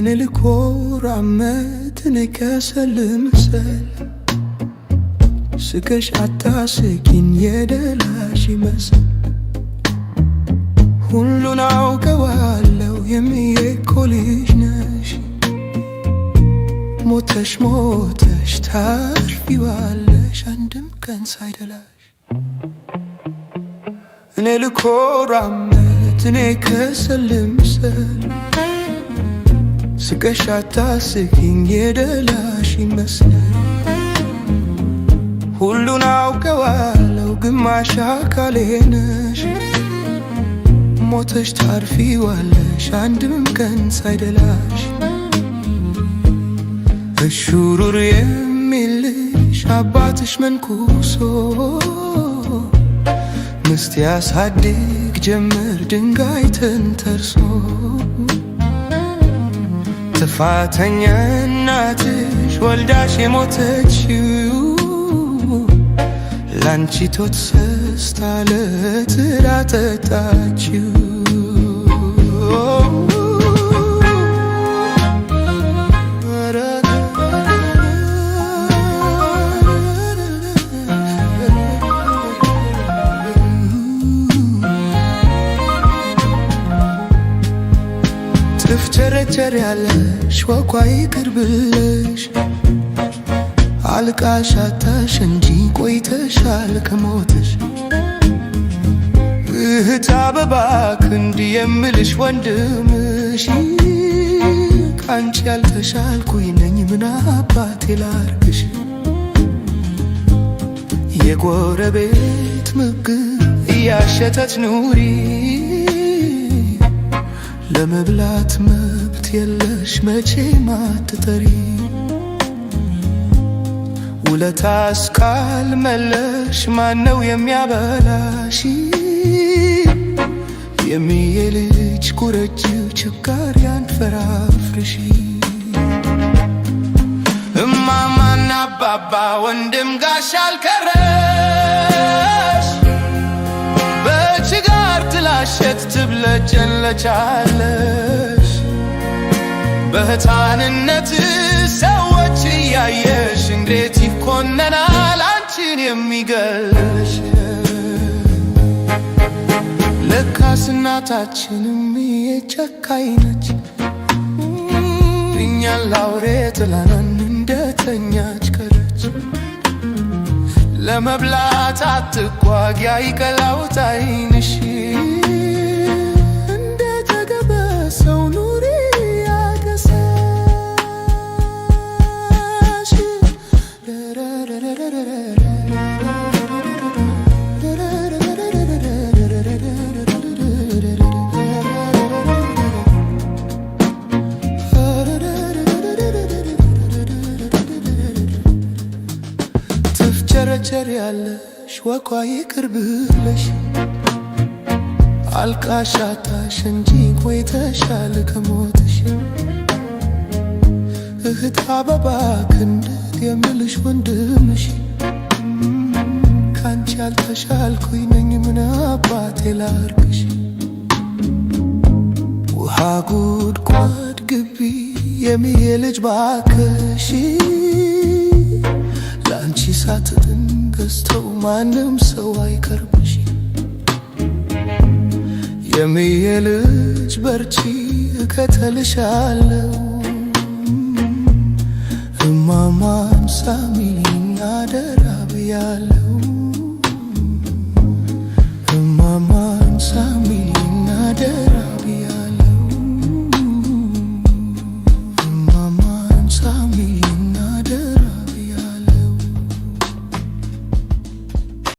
እኔ ልኮራመት እኔ ከሰል ምሰል ስቀሽ አታስቂኝ የደላሽ ይመስል ሁሉን አውቀዋለሁ የሚዬኮ ልጅ ነሽ ሞተሽ ሞተሽ ታርፊዋለሽ አንድም ቀን ሳይደላሽ እኔ ልኮራመት እኔ ከሰል ምሰል ስቀሽ አታስቂኝ የደላሽ ይመስል ሁሉን አውቀዋለሁ ግማሽ አካሌ ነሽ ሞተሽ ታርፊዋለሽ አንድም ቀን ሳይደላሽ እሹሩር የሚልሽ አባትሽ መንኩሶ ምስት ያሳድግ ጀመር ድንጋይ ተንተርሶ ጥፋተኛ እናትሽ ወልዳሽ የሞተችው ላንቺ ቶት ሰስታ ለትራ ጠጣችው ትፍጨረጨር ያለሽ ወኳ ይቅርብልሽ አልቃሽ አታሽ እንጂ ቆይተሻል ከሞትሽ እህት አበባ ክንድ የምልሽ ወንድምሽ ካንቺ ያልተሻልኩኝ ነኝ ምን አባቴ ላርግሽ የጎረቤት ምግብ እያሸተት ኑሪ ለመብላት መብት የለሽ መቼም አትጠሪ ውለታስ ካልመለሽ ማነው የሚያበላሽ የሚዬ ልጅ ኩረጅው ችጋር ያንፈራፍርሽ እማማና አባባ ወንድም ጋሻ አልቀረሽ በችጋር ትላሸት ትብለጨለጫለሽ በሕፃንነት ሰዎች እያየሽ እንዴት ይኮነናል አንቺን የሚገልሽ ለካስ እናታችንም የጨካኝ ነች እኛን ላውሬ ጥላን እንደተኛች ቀረች ለመብላት አትጓጊ አይቀላውት አይንሽ እንደተገበ ሰው ኑሪ ያገሳሽ ትፍጨረጨር ያለሽ ወኳ ይቅርብልሽ አልቃሽ አታሽ እንጂ ቆይተሻል ከሞትሽ እህት አበባ ክንድ የምልሽ ወንድምሽ ካንቺ ያልተሻልኩኝ ነኝ ምን አባቴ ላርግሽ ውሃ ጉድጓድ ግቢ የሚዬ ልጅ ባክሽ ላንቺ ሳትጥን ገዝተው ማንም ሰው አይቀርብሽ የሚዬ ልጅ በርቺ እከተልሻለሁ እማማን ሳሚኝ አደራ ብያለሁ